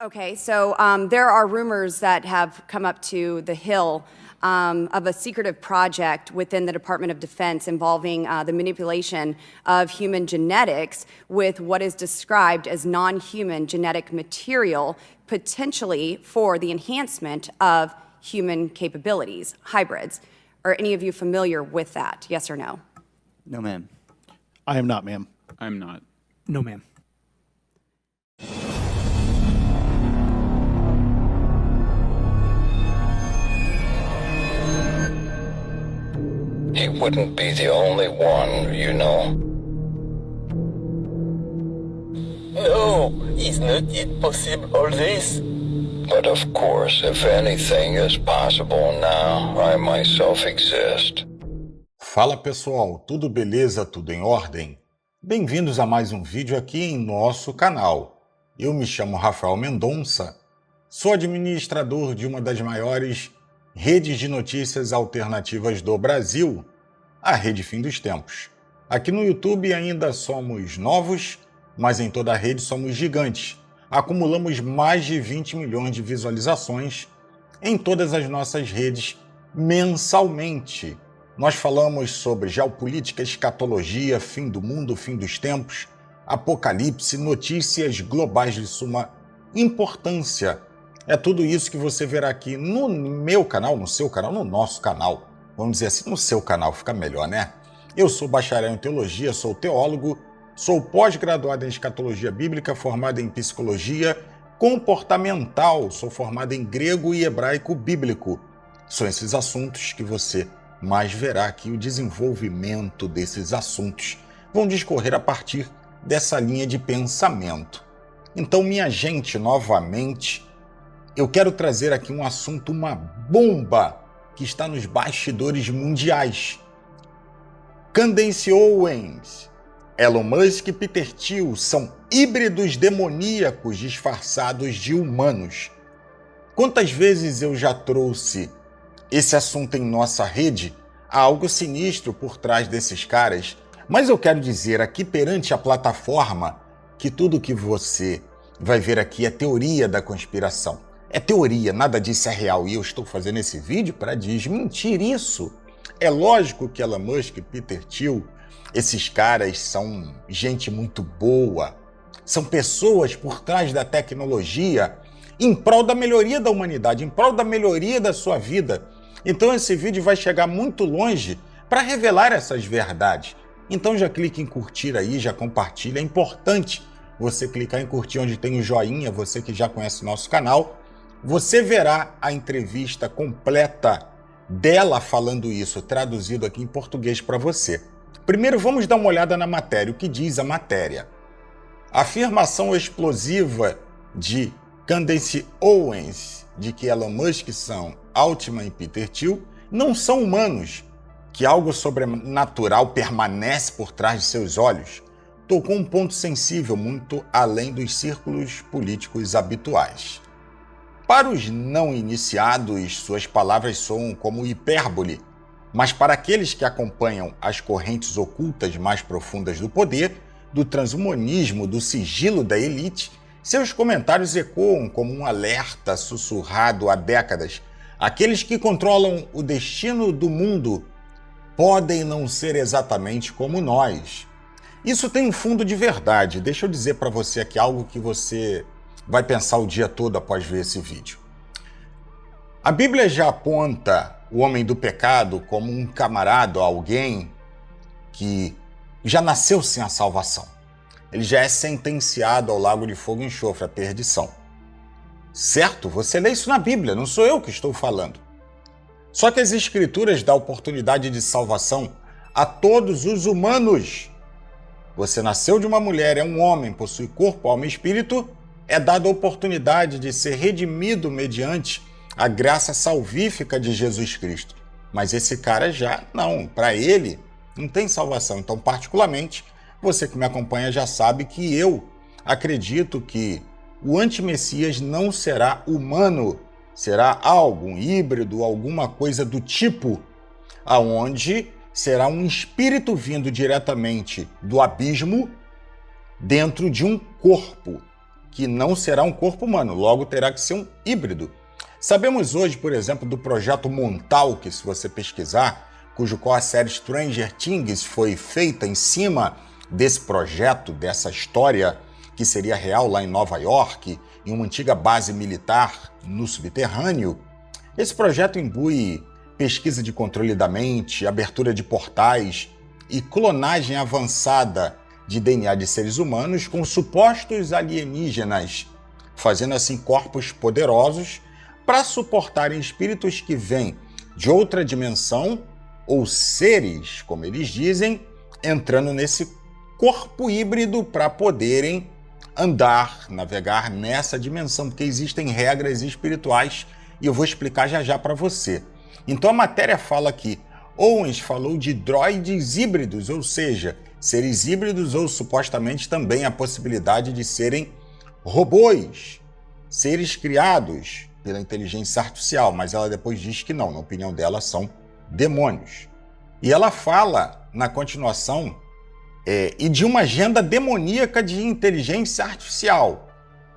Okay, so there are rumors that have come up to the Hill of a secretive project within the Department of Defense involving the manipulation of human genetics with what is described as non-human genetic material, potentially for the enhancement of human capabilities, hybrids. Are any of you familiar with that? Yes or no? No, ma'am. I am not, ma'am. I'm not. No, ma'am. He wouldn't be the only one, you know. No, it's not yet possible all this. But of course, if anything is possible now, I myself exist. Fala pessoal, tudo beleza? Tudo em ordem? Bem-vindos a mais um vídeo aqui em nosso canal. Eu me chamo Rafael Mendonça, sou administrador de uma das maiores redes de notícias alternativas do Brasil, a Rede Fim dos Tempos. Aqui no YouTube ainda somos novos, mas em toda a rede somos gigantes. Acumulamos mais de 20 milhões de visualizações em todas as nossas redes mensalmente. Nós falamos sobre geopolítica, escatologia, fim do mundo, fim dos tempos, apocalipse, notícias globais de suma importância. É tudo isso que você verá aqui no meu canal, no seu canal, no nosso canal. Vamos dizer assim, no seu canal, fica melhor, né? Eu sou bacharel em teologia, sou teólogo, sou pós-graduado em escatologia bíblica, formado em psicologia comportamental, sou formado em grego e hebraico bíblico. São esses assuntos que você mais verá aqui, o desenvolvimento desses assuntos vão discorrer a partir dessa linha de pensamento. Então, minha gente, novamente, eu quero trazer aqui um assunto, uma bomba que está nos bastidores mundiais. Candace Owens, Elon Musk e Peter Thiel são híbridos demoníacos disfarçados de humanos. Quantas vezes eu já trouxe esse assunto em nossa rede? Há algo sinistro por trás desses caras, mas eu quero dizer aqui perante a plataforma que tudo que você vai ver aqui é teoria da conspiração. É teoria, nada disso é real, e eu estou fazendo esse vídeo para desmentir isso. É lógico que Elon Musk e Peter Thiel, esses caras são gente muito boa, são pessoas por trás da tecnologia em prol da melhoria da humanidade, em prol da melhoria da sua vida. Então esse vídeo vai chegar muito longe para revelar essas verdades. Então já clique em curtir aí, já compartilha. É importante você clicar em curtir onde tem o joinha, você que já conhece o nosso canal. Você verá a entrevista completa dela falando isso, traduzido aqui em português para você. Primeiro vamos dar uma olhada na matéria, o que diz a matéria. A afirmação explosiva de Candace Owens de que Elon Musk são Altman e Peter Thiel não são humanos, que algo sobrenatural permanece por trás de seus olhos, tocou um ponto sensível muito além dos círculos políticos habituais. Para os não iniciados, suas palavras soam como hipérbole, mas para aqueles que acompanham as correntes ocultas mais profundas do poder, do transhumanismo, do sigilo da elite, seus comentários ecoam como um alerta sussurrado há décadas. Aqueles que controlam o destino do mundo podem não ser exatamente como nós. Isso tem um fundo de verdade. Deixa eu dizer para você aqui algo que você vai pensar o dia todo após ver esse vídeo. A Bíblia já aponta o homem do pecado como um camarada, alguém que já nasceu sem a salvação. Ele já é sentenciado ao lago de fogo e enxofre, a perdição. Certo? Você lê isso na Bíblia, não sou eu que estou falando. Só que as Escrituras dão oportunidade de salvação a todos os humanos. Você nasceu de uma mulher, é um homem, possui corpo, alma e espírito, é dada a oportunidade de ser redimido mediante a graça salvífica de Jesus Cristo. Mas esse cara já não, para ele não tem salvação. Então, particularmente, você que me acompanha já sabe que eu acredito que o antimessias não será humano, será algo, um híbrido, alguma coisa do tipo, aonde será um espírito vindo diretamente do abismo dentro de um corpo que não será um corpo humano, logo terá que ser um híbrido. Sabemos hoje, por exemplo, do projeto Montauk, se você pesquisar, cujo qual a série Stranger Things foi feita em cima desse projeto, dessa história que seria real lá em Nova York, em uma antiga base militar no subterrâneo. Esse projeto imbui pesquisa de controle da mente, abertura de portais e clonagem avançada de DNA de seres humanos com supostos alienígenas, fazendo assim corpos poderosos para suportarem espíritos que vêm de outra dimensão ou seres, como eles dizem, entrando nesse corpo híbrido para poderem andar, navegar nessa dimensão, porque existem regras espirituais e eu vou explicar já já para você. Então a matéria fala que Owens falou de droides híbridos, ou seja, seres híbridos ou supostamente também a possibilidade de serem robôs, seres criados pela inteligência artificial, mas ela depois diz que não, na opinião dela são demônios. E ela fala na continuação e de uma agenda demoníaca de inteligência artificial.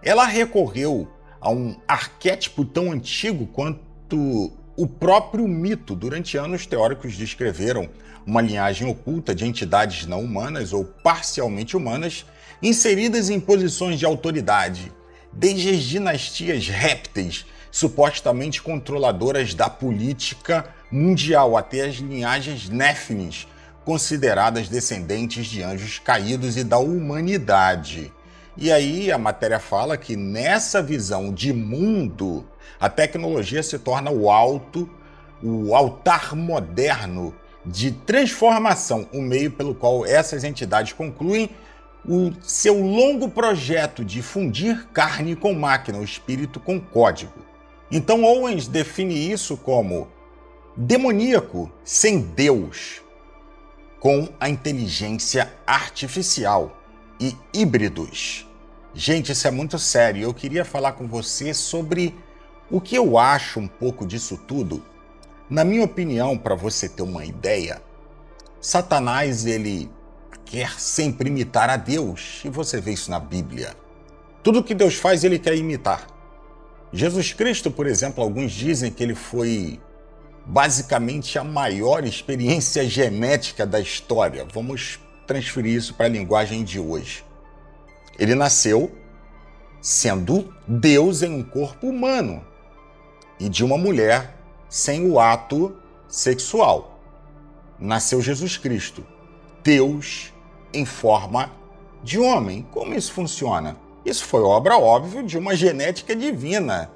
Ela recorreu a um arquétipo tão antigo quanto o próprio mito. Durante anos, teóricos descreveram uma linhagem oculta de entidades não humanas ou parcialmente humanas inseridas em posições de autoridade, desde as dinastias répteis, supostamente controladoras da política mundial, até as linhagens Néfines, consideradas descendentes de anjos caídos e da humanidade. E aí a matéria fala que nessa visão de mundo, a tecnologia se torna o altar moderno de transformação, o meio pelo qual essas entidades concluem o seu longo projeto de fundir carne com máquina, o espírito com código. Então Owens define isso como demoníaco sem Deus, com a inteligência artificial e híbridos. Gente, isso é muito sério. Eu queria falar com você sobre o que eu acho um pouco disso tudo. Na minha opinião, para você ter uma ideia, Satanás, ele quer sempre imitar a Deus, e você vê isso na Bíblia. Tudo que Deus faz, ele quer imitar. Jesus Cristo, por exemplo, alguns dizem que ele foi basicamente a maior experiência genética da história. Vamos transferir isso para a linguagem de hoje. Ele nasceu sendo Deus em um corpo humano e de uma mulher sem o ato sexual. Nasceu Jesus Cristo, Deus em forma de homem. Como isso funciona? Isso foi obra, óbvio, de uma genética divina.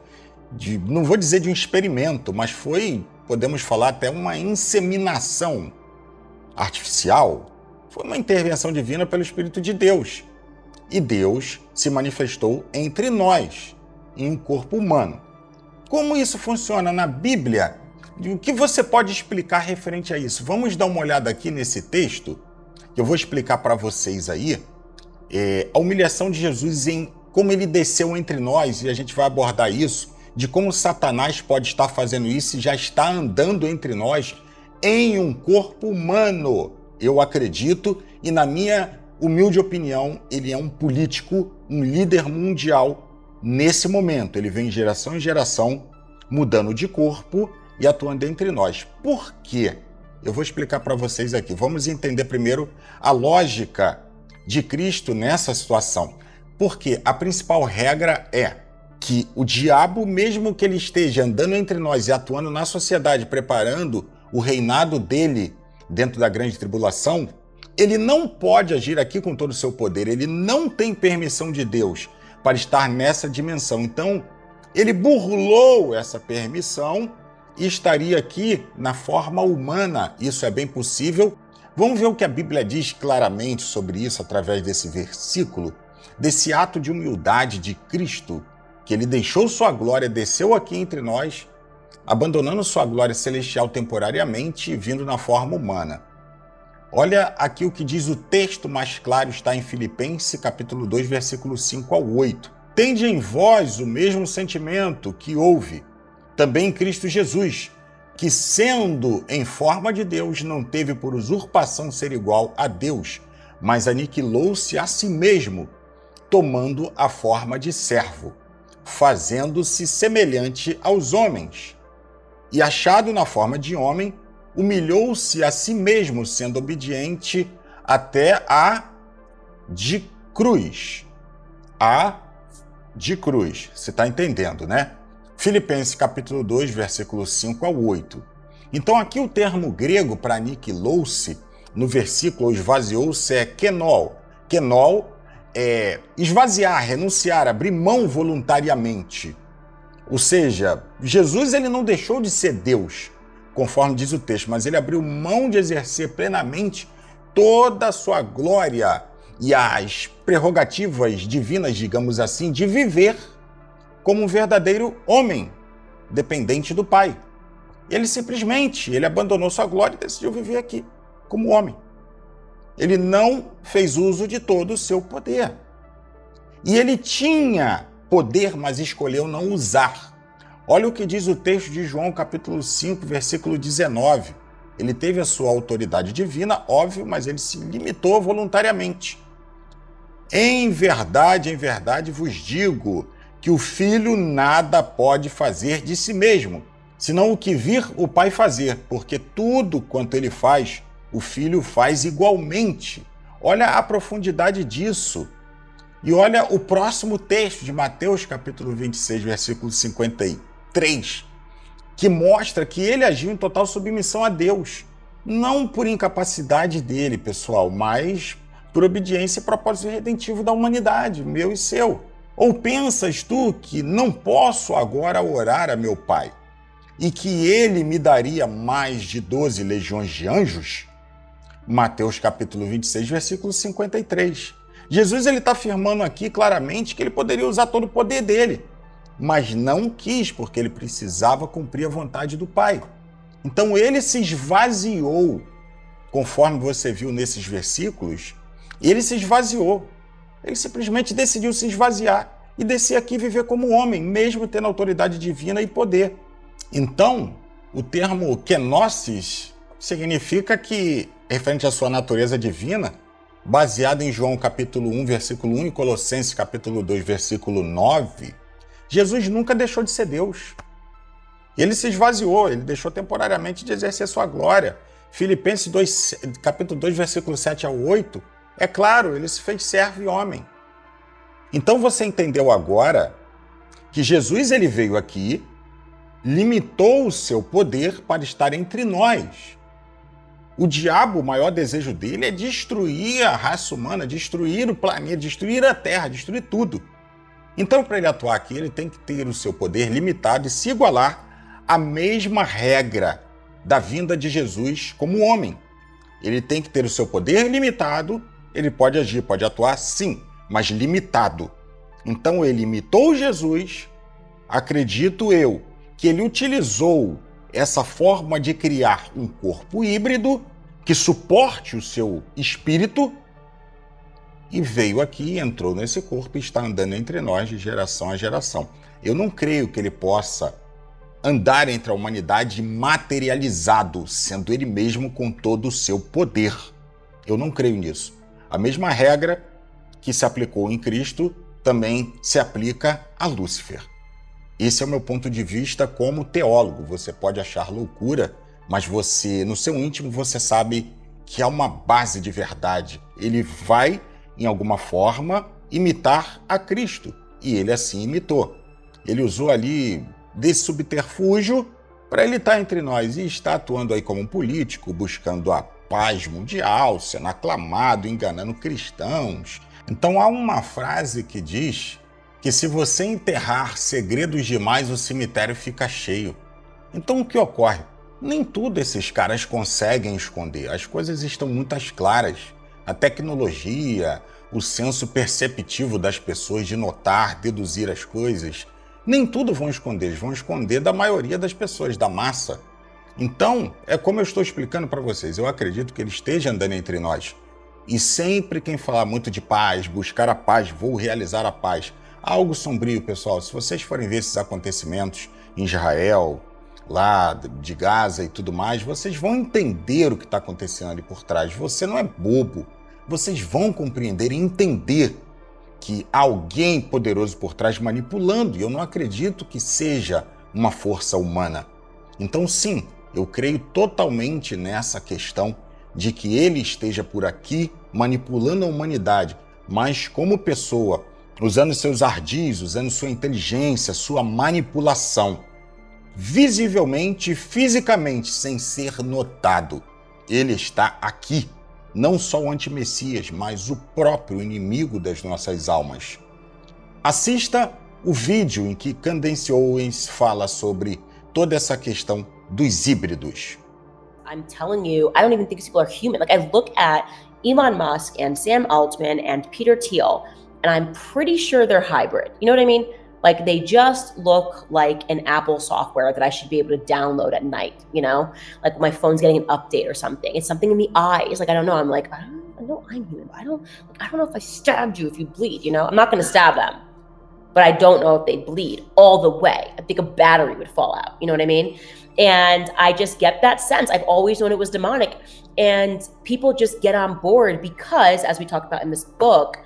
Não vou dizer de um experimento, mas foi, podemos falar, até uma inseminação artificial. Foi uma intervenção divina pelo Espírito de Deus. E Deus se manifestou entre nós, em um corpo humano. Como isso funciona na Bíblia? O que você pode explicar referente a isso? Vamos dar uma olhada aqui nesse texto, que eu vou explicar para vocês aí, a humilhação de Jesus em como ele desceu entre nós, e a gente vai abordar isso, de como Satanás pode estar fazendo isso e já está andando entre nós em um corpo humano. Eu acredito, e na minha humilde opinião, ele é um político, um líder mundial nesse momento. Ele vem de geração em geração, mudando de corpo e atuando entre nós. Por quê? Eu vou explicar para vocês aqui. Vamos entender primeiro a lógica de Cristo nessa situação. Porque a principal regra é que o diabo, mesmo que ele esteja andando entre nós e atuando na sociedade, preparando o reinado dele dentro da grande tribulação, ele não pode agir aqui com todo o seu poder. Ele não tem permissão de Deus para estar nessa dimensão. Então, ele burlou essa permissão e estaria aqui na forma humana. Isso é bem possível. Vamos ver o que a Bíblia diz claramente sobre isso através desse versículo, desse ato de humildade de Cristo, que ele deixou sua glória, desceu aqui entre nós, abandonando sua glória celestial temporariamente e vindo na forma humana. Olha aqui o que diz o texto mais claro, está em Filipenses, capítulo 2, versículo 5 ao 8. Tende em vós o mesmo sentimento que houve também em Cristo Jesus, que sendo em forma de Deus, não teve por usurpação ser igual a Deus, mas aniquilou-se a si mesmo, tomando a forma de servo, fazendo-se semelhante aos homens. E achado na forma de homem, humilhou-se a si mesmo, sendo obediente até a de cruz. A de cruz. Você está entendendo, né? Filipenses capítulo 2, versículo 5 ao 8. Então aqui o termo grego para aniquilou-se, no versículo esvaziou-se, é kenol. Kenol é esvaziar, renunciar, abrir mão voluntariamente. Ou seja, Jesus ele não deixou de ser Deus, conforme diz o texto, mas ele abriu mão de exercer plenamente toda a sua glória e as prerrogativas divinas, digamos assim, de viver como um verdadeiro homem, dependente do Pai. Ele abandonou sua glória e decidiu viver aqui, como homem. Ele não fez uso de todo o seu poder. E ele tinha poder, mas escolheu não usar. Olha o que diz o texto de João, capítulo 5, versículo 19. Ele teve a sua autoridade divina, óbvio, mas ele se limitou voluntariamente. Em verdade vos digo que o Filho nada pode fazer de si mesmo, senão o que vir o Pai fazer, porque tudo quanto ele faz, o Filho faz igualmente. Olha a profundidade disso. E olha o próximo texto de Mateus, capítulo 26, versículo 53, que mostra que ele agiu em total submissão a Deus. Não por incapacidade dele, pessoal, mas por obediência e propósito redentivo da humanidade, meu e seu. Ou pensas tu que não posso agora orar a meu Pai e que ele me daria mais de 12 legiões de anjos? Mateus capítulo 26, versículo 53. Jesus está afirmando aqui claramente que ele poderia usar todo o poder dele, mas não quis, porque ele precisava cumprir a vontade do Pai. Então ele se esvaziou, conforme você viu nesses versículos, ele se esvaziou. Ele simplesmente decidiu se esvaziar e descer aqui e viver como homem, mesmo tendo autoridade divina e poder. Então, o termo kenosis significa que, referente à sua natureza divina, baseado em João capítulo 1, versículo 1 e Colossenses capítulo 2, versículo 9, Jesus nunca deixou de ser Deus. Ele se esvaziou, ele deixou temporariamente de exercer sua glória. Filipenses 2, capítulo 2, versículo 7 ao 8, é claro, ele se fez servo e homem. Então você entendeu agora que Jesus ele veio aqui, limitou o seu poder para estar entre nós. O diabo, o maior desejo dele é destruir a raça humana, destruir o planeta, destruir a terra, destruir tudo. Então, para ele atuar aqui, ele tem que ter o seu poder limitado e se igualar à mesma regra da vinda de Jesus como homem. Ele tem que ter o seu poder limitado, ele pode agir, pode atuar sim, mas limitado. Então ele imitou Jesus, acredito eu, que ele utilizou essa forma de criar um corpo híbrido que suporte o seu espírito e veio aqui, entrou nesse corpo e está andando entre nós de geração a geração. Eu não creio que ele possa andar entre a humanidade materializado, sendo ele mesmo com todo o seu poder. Eu não creio nisso. A mesma regra que se aplicou em Cristo também se aplica a Lúcifer. Esse é o meu ponto de vista como teólogo. Você pode achar loucura, mas você, no seu íntimo, você sabe que há uma base de verdade. Ele vai, em alguma forma, imitar a Cristo. E ele assim imitou. Ele usou ali desse subterfúgio para ele estar entre nós e está atuando aí como um político, buscando a paz mundial, sendo aclamado, enganando cristãos. Então há uma frase que diz que se você enterrar segredos demais, o cemitério fica cheio. Então o que ocorre? Nem tudo esses caras conseguem esconder. As coisas estão muito claras. A tecnologia, o senso perceptivo das pessoas de notar, deduzir as coisas, nem tudo vão esconder. Eles vão esconder da maioria das pessoas, da massa. Então, é como eu estou explicando para vocês. Eu acredito que ele esteja andando entre nós. E sempre quem falar muito de paz, buscar a paz, vou realizar a paz, algo sombrio, pessoal. Se vocês forem ver esses acontecimentos em Israel, lá de Gaza e tudo mais, vocês vão entender o que está acontecendo ali por trás. Você não é bobo. Vocês vão compreender e entender que há alguém poderoso por trás manipulando, e eu não acredito que seja uma força humana. Então, sim, eu creio totalmente nessa questão de que ele esteja por aqui manipulando a humanidade, mas como pessoa, usando seus ardis, usando sua inteligência, sua manipulação, visivelmente, fisicamente, sem ser notado. Ele está aqui, não só o antimessias, mas o próprio inimigo das nossas almas. Assista o vídeo em que Candace Owens fala sobre toda essa questão dos híbridos. I'm telling you, I don't even think these people are human. Like, I look at Elon Musk and Sam Altman and Peter Thiel, and I'm pretty sure they're hybrid. You know what I mean? Like, they just look like an Apple software that I should be able to download at night, you know? Like, my phone's getting an update or something. It's something in the eyes. Like, I don't know. I'm like, I know I'm human, but I don't know if I stabbed you if you bleed, you know? I'm not going to stab them, but I don't know if they bleed all the way. I think a battery would fall out. You know what I mean? And I just get that sense. I've always known it was demonic. And people just get on board because, as we talked about in this book,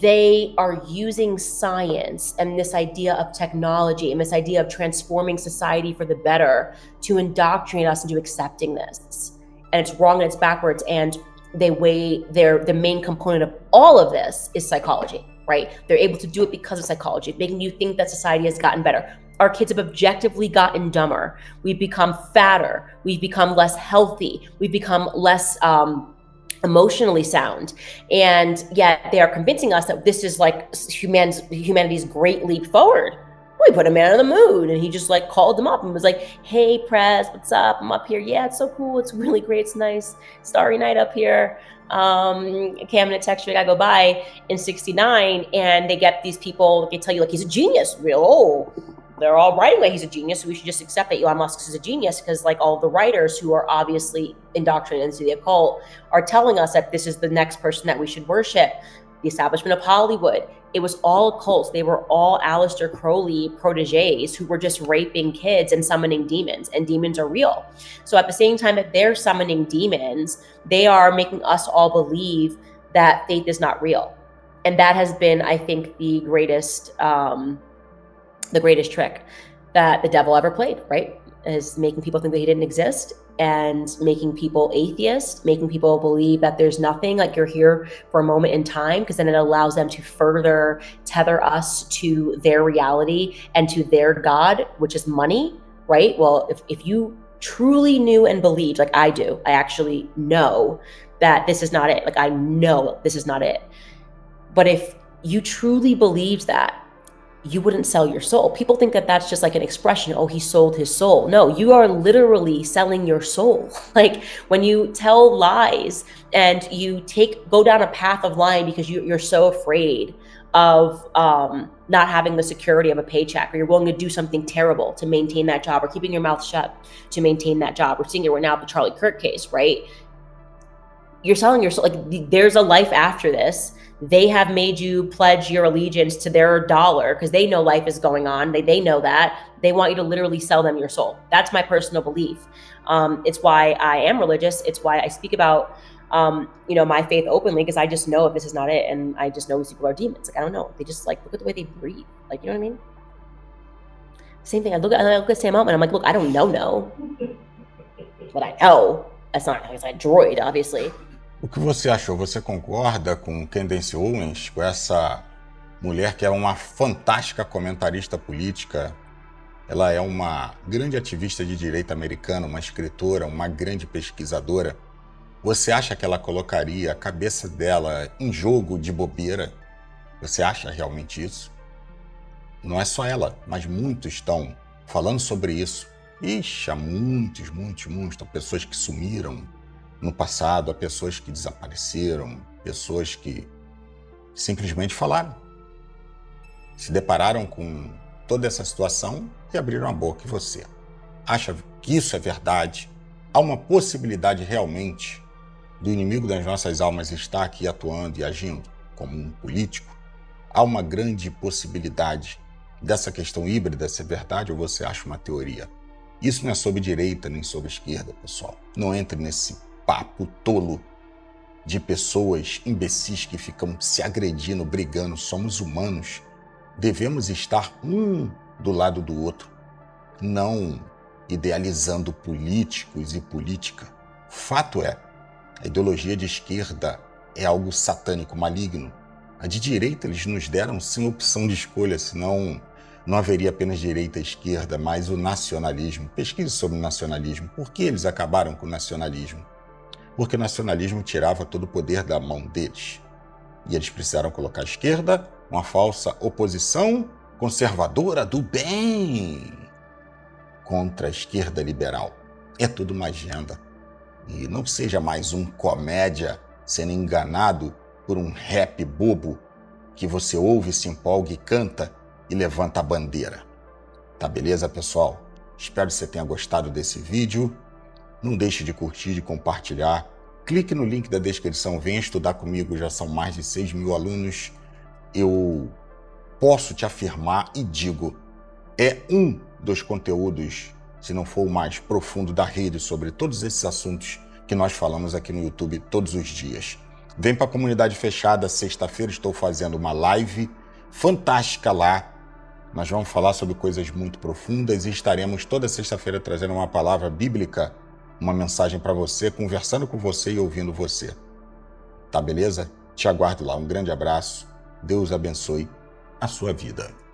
they are using science and this idea of technology and this idea of transforming society for the better to indoctrinate us into accepting this. And it's wrong and it's backwards. And the main component of all of this is psychology, right? They're able to do it because of psychology, making you think that society has gotten better. Our kids have objectively gotten dumber. We've become fatter. We've become less healthy. We've become less emotionally sound. And yet they are convincing us that this is like humanity's great leap forward. We put a man on the moon and he just like called them up and was like, hey, Prez, what's up? I'm up here. Yeah, it's so cool. It's really great. It's nice. Starry night up here. Okay, I'm gonna text you. I gotta go by in 69. And they get these people, they tell you like he's a genius. They're all writing like he's a genius, so we should just accept that Elon Musk is a genius because like all the writers who are obviously indoctrinated into the occult are telling us that this is the next person that we should worship. The establishment of Hollywood, it was all occults. They were all Aleister Crowley proteges who were just raping kids and summoning demons, and demons are real. So at the same time that they're summoning demons, they are making us all believe that faith is not real. And that has been, I think, the greatest trick that the devil ever played, right? Is making people think that he didn't exist and making people atheists, making people believe that there's nothing, like you're here for a moment in time, because then it allows them to further tether us to their reality and to their God, which is money, right? Well, if you truly knew and believed, like I do, I actually know that this is not it. Like I know this is not it. But if you truly believed that, you wouldn't sell your soul. People think that that's just like an expression. Oh, he sold his soul. No, you are literally selling your soul. Like when you tell lies and you go down a path of lying because you're so afraid of not having the security of a paycheck, or you're willing to do something terrible to maintain that job, or keeping your mouth shut to maintain that job. We're seeing it right now with the Charlie Kirk case, right? You're selling your soul. Like there's a life after this. They have made you pledge your allegiance to their dollar because they know life is going on. They know that. They want you to literally sell them your soul. That's my personal belief. It's why I am religious. It's why I speak about, my faith openly, because I just know if this is not it. And I just know these people are demons. Like, I don't know. They just like, look at the way they breathe. Like, you know what I mean? Same thing. I look at Sam Altman. I'm like, look, I don't know. But I know. It's not a droid, obviously. O que você achou? Você concorda com Candace Owens, com essa mulher que é uma fantástica comentarista política? Ela é uma grande ativista de direita americana, uma escritora, uma grande pesquisadora. Você acha que ela colocaria a cabeça dela em jogo de bobeira? Você acha realmente isso? Não é só ela, mas muitos estão falando sobre isso. Ixi, há muitas pessoas que sumiram no passado, há pessoas que desapareceram, pessoas que simplesmente falaram. Se depararam com toda essa situação e abriram a boca. E você acha que isso é verdade? Há uma possibilidade realmente do inimigo das nossas almas estar aqui atuando e agindo como um político? Há uma grande possibilidade dessa questão híbrida ser verdade, ou você acha uma teoria? Isso não é sobre direita nem sobre esquerda, pessoal. Não entre nesse papo tolo de pessoas imbecis que ficam se agredindo, brigando. Somos humanos. Devemos estar um do lado do outro, não idealizando políticos e política. Fato é, a ideologia de esquerda é algo satânico, maligno. A de direita eles nos deram sem opção de escolha, senão não haveria apenas direita e esquerda, mas o nacionalismo. Pesquise sobre o nacionalismo. Por que eles acabaram com o nacionalismo? Porque o nacionalismo tirava todo o poder da mão deles. E eles precisaram colocar a esquerda, uma falsa oposição conservadora do bem, contra a esquerda liberal. É tudo uma agenda. E não seja mais um comédia sendo enganado por um rap bobo que você ouve, se empolga e canta e levanta a bandeira. Tá beleza, pessoal? Espero que você tenha gostado desse vídeo. Não deixe de curtir, de compartilhar. Clique no link da descrição, venha estudar comigo, já são mais de 6.000 alunos. Eu posso te afirmar e digo, é um dos conteúdos, se não for o mais profundo da rede, sobre todos esses assuntos que nós falamos aqui no YouTube todos os dias. Vem para a comunidade fechada, sexta-feira estou fazendo uma live fantástica lá. Nós vamos falar sobre coisas muito profundas e estaremos toda sexta-feira trazendo uma palavra bíblica, uma mensagem para você, conversando com você e ouvindo você. Tá beleza? Te aguardo lá. Um grande abraço. Deus abençoe a sua vida.